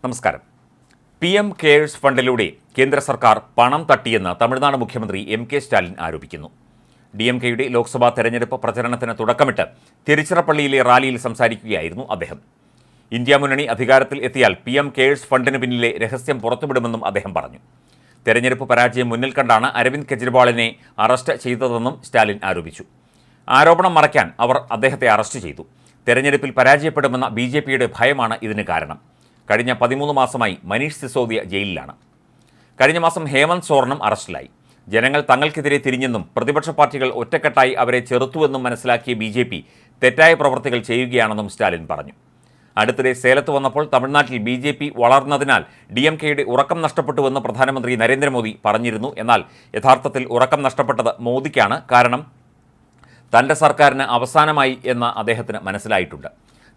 നമസ്കാരം. PM cares ഫണ്ടിലൂടെ കേന്ദ്ര സർക്കാർ പണം തട്ടിയെന്ന് തമിഴ്നാട് മുഖ്യമന്ത്രി MK സ്റ്റാലിൻ ആരോപിക്കുന്നു. DMKയുടെ ലോക്സഭാ തെരഞ്ഞെടുപ്പ് പ്രചരണത്തിന് തുടക്കമിട്ട് തിരുച്ചിറപ്പള്ളിയിലെ റാലിയിൽ സംസാരിക്കുകയായിരുന്നു അദ്ദേഹം. ഇന്ത്യ മുന്നണി അധികാരത്തിൽ എത്തിയാൽ PM കെയേഴ്സ് ഫണ്ടിന് പിന്നിലെ രഹസ്യം പുറത്തുവിടുമെന്നും അദ്ദേഹം പറഞ്ഞു. തെരഞ്ഞെടുപ്പ് പരാജയം മുന്നിൽ കണ്ടാണ് അരവിന്ദ് കെജ്രിവാളിനെ അറസ്റ്റ് ചെയ്തതെന്നും സ്റ്റാലിൻ ആരോപിച്ചു. ആരോപണം മറയ്ക്കാൻ അവർ അദ്ദേഹത്തെ അറസ്റ്റ് ചെയ്തു. തെരഞ്ഞെടുപ്പിൽ പരാജയപ്പെടുമെന്ന BJPയുടെ ഭയമാണ് ഇതിന് കാരണം. കഴിഞ്ഞ 13 മാസമായി മനീഷ് സിസോദിയ ജയിലിലാണ്. കഴിഞ്ഞ മാസം ഹേമന്ത് സോറനും അറസ്റ്റിലായി. ജനങ്ങൾ തങ്ങൾക്കെതിരെ തിരിഞ്ഞെന്നും പ്രതിപക്ഷ പാർട്ടികൾ ഒറ്റക്കെട്ടായി അവരെ ചെറുത്തുവെന്നും മനസ്സിലാക്കിയ BJP തെറ്റായ പ്രവൃത്തികൾ ചെയ്യുകയാണെന്നും സ്റ്റാലിൻ പറഞ്ഞു. അടുത്തിടെ സേലത്ത് വന്നപ്പോൾ തമിഴ്നാട്ടിൽ BJP വളർന്നതിനാൽ DMKയുടെ ഉറക്കം നഷ്ടപ്പെട്ടുവെന്ന് പ്രധാനമന്ത്രി നരേന്ദ്രമോദി പറഞ്ഞിരുന്നു. എന്നാൽ യഥാർത്ഥത്തിൽ ഉറക്കം നഷ്ടപ്പെട്ടത് മോദിക്കാണ്. കാരണം തൻ്റെ സർക്കാരിന് അവസാനമായി എന്ന് അദ്ദേഹത്തിന് മനസ്സിലായിട്ടുണ്ട്.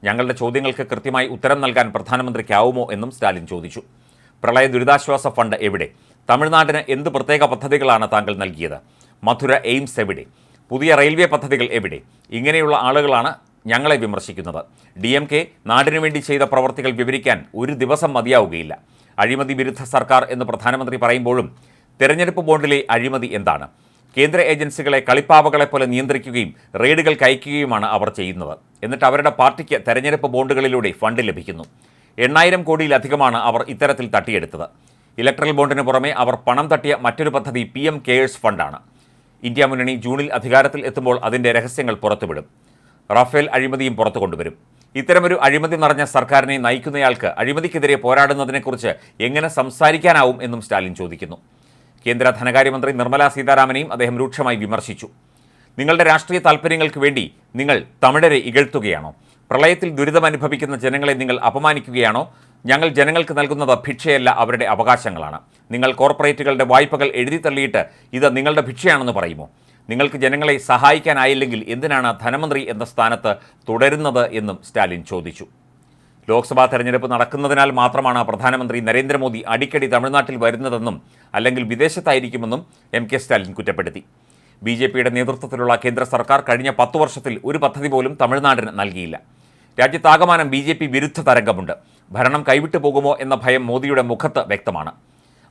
ഞങ്ങളുടെ ചോദ്യങ്ങൾക്ക് കൃത്യമായി ഉത്തരം നൽകാൻ പ്രധാനമന്ത്രിക്കാവുമോ എന്നും സ്റ്റാലിൻ ചോദിച്ചു. പ്രളയ ദുരിതാശ്വാസ ഫണ്ട് എവിടെ? തമിഴ്നാടിന് എന്ത് പ്രത്യേക പദ്ധതികളാണ് താങ്കൾ നൽകിയത്? മധുര എയിംസ് എവിടെ? പുതിയ റെയിൽവേ പദ്ധതികൾ എവിടെ? ഇങ്ങനെയുള്ള ആളുകളാണ് ഞങ്ങളെ വിമർശിക്കുന്നത്. DMK നാടിനു വേണ്ടി ചെയ്ത പ്രവർത്തികൾ വിവരിക്കാൻ ഒരു ദിവസം മതിയാവുകയില്ല. അഴിമതി വിരുദ്ധ സർക്കാർ എന്ന് പ്രധാനമന്ത്രി പറയുമ്പോഴും തെരഞ്ഞെടുപ്പ് ബോണ്ടിലെ അഴിമതി എന്താണ്? കേന്ദ്ര ഏജൻസികളെ കളിപ്പാവകളെ പോലെ നിയന്ത്രിക്കുകയും റെയ്ഡുകൾ കയറ്റുകയുമാണ് അവർ ചെയ്യുന്നത്. എന്നിട്ട് അവരുടെ പാർട്ടിക്ക് തെരഞ്ഞെടുപ്പ് ബോണ്ടുകളിലൂടെ ഫണ്ട് ലഭിക്കുന്നു. 8000 കോടിയിലധികമാണ് അവർ ഇത്തരത്തിൽ തട്ടിയെടുത്തത്. ഇലക്ട്രൽ ബോണ്ടിന് പുറമെ അവർ പണം തട്ടിയ മറ്റൊരു പദ്ധതി PM കെയേഴ്സ് ഫണ്ടാണ്. ഇന്ത്യ മുന്നണി ജൂണിൽ അധികാരത്തിൽ എത്തുമ്പോൾ അതിൻ്റെ രഹസ്യങ്ങൾ പുറത്തുവിടും. റഫേൽ അഴിമതിയും പുറത്തു കൊണ്ടുവരും. ഇത്തരമൊരു അഴിമതി നിറഞ്ഞ സർക്കാരിനെ നയിക്കുന്നയാൾക്ക് അഴിമതിക്കെതിരെ പോരാടുന്നതിനെക്കുറിച്ച് എങ്ങനെ സംസാരിക്കാനാവും എന്നും സ്റ്റാലിൻ ചോദിക്കുന്നു. കേന്ദ്ര ധനകാര്യമന്ത്രി നിർമ്മല സീതാരാമനെയും അദ്ദേഹം രൂക്ഷമായി വിമർശിച്ചു. നിങ്ങളുടെ രാഷ്ട്രീയ താൽപ്പര്യങ്ങൾക്ക് വേണ്ടി നിങ്ങൾ തമിഴരെ ഇകഴ്ത്തുകയാണോ? പ്രളയത്തിൽ ദുരിതമനുഭവിക്കുന്ന ജനങ്ങളെ നിങ്ങൾ അപമാനിക്കുകയാണോ? ഞങ്ങൾ ജനങ്ങൾക്ക് നൽകുന്നത് ഭിക്ഷയല്ല, അവരുടെ അവകാശങ്ങളാണ്. നിങ്ങൾ കോർപ്പറേറ്റുകളുടെ വായ്പകൾ എഴുതി തള്ളിയിട്ട് ഇത് നിങ്ങളുടെ ഭിക്ഷയാണെന്ന് പറയുമോ? നിങ്ങൾക്ക് ജനങ്ങളെ സഹായിക്കാനായില്ലെങ്കിൽ എന്തിനാണ് ധനമന്ത്രി എന്ന സ്ഥാനത്ത് തുടരുന്നത് എന്നും സ്റ്റാലിൻ ചോദിച്ചു. ലോക്സഭാ തെരഞ്ഞെടുപ്പ് നടക്കുന്നതിനാൽ മാത്രമാണ് പ്രധാനമന്ത്രി നരേന്ദ്രമോദി അടിക്കടി തമിഴ്നാട്ടിൽ വരുന്നതെന്നും അല്ലെങ്കിൽ വിദേശത്തായിരിക്കുമെന്നും MK സ്റ്റാലിൻ കുറ്റപ്പെടുത്തി. BJPയുടെ നേതൃത്വത്തിലുള്ള കേന്ദ്ര സർക്കാർ കഴിഞ്ഞ 10 വർഷത്തിൽ ഒരു പദ്ധതി പോലും തമിഴ്നാടിന് നൽകിയില്ല. രാജ്യത്താകമാനം BJP വിരുദ്ധ തരംഗമുണ്ട്. ഭരണം കൈവിട്ടു പോകുമോ എന്ന ഭയം മോദിയുടെ മുഖത്ത് വ്യക്തമാണ്.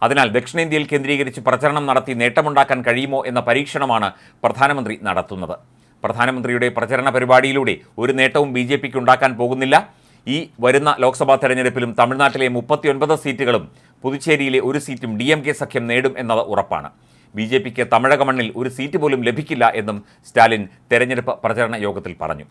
അതിനാൽ ദക്ഷിണേന്ത്യയിൽ കേന്ദ്രീകരിച്ച് പ്രചരണം നടത്തി നേട്ടമുണ്ടാക്കാൻ കഴിയുമോ എന്ന പരീക്ഷണമാണ് പ്രധാനമന്ത്രി നടത്തുന്നത്. പ്രധാനമന്ത്രിയുടെ പ്രചരണ പരിപാടിയിലൂടെ ഒരു നേട്ടവും BJPക്ക് ഉണ്ടാക്കാൻ പോകുന്നില്ല. ഈ വരുന്ന ലോക്സഭാ തെരഞ്ഞെടുപ്പിലും തമിഴ്നാട്ടിലെ 39 സീറ്റുകളും പുതുച്ചേരിയിലെ ഒരു സീറ്റും DMK സഖ്യം നേടും എന്നത് ഉറപ്പാണ്. BJPക്ക് തമിഴക മണ്ണിൽ ഒരു സീറ്റ് പോലും ലഭിക്കില്ല എന്നും സ്റ്റാലിൻ തെരഞ്ഞെടുപ്പ് പ്രചരണ യോഗത്തിൽ പറഞ്ഞു.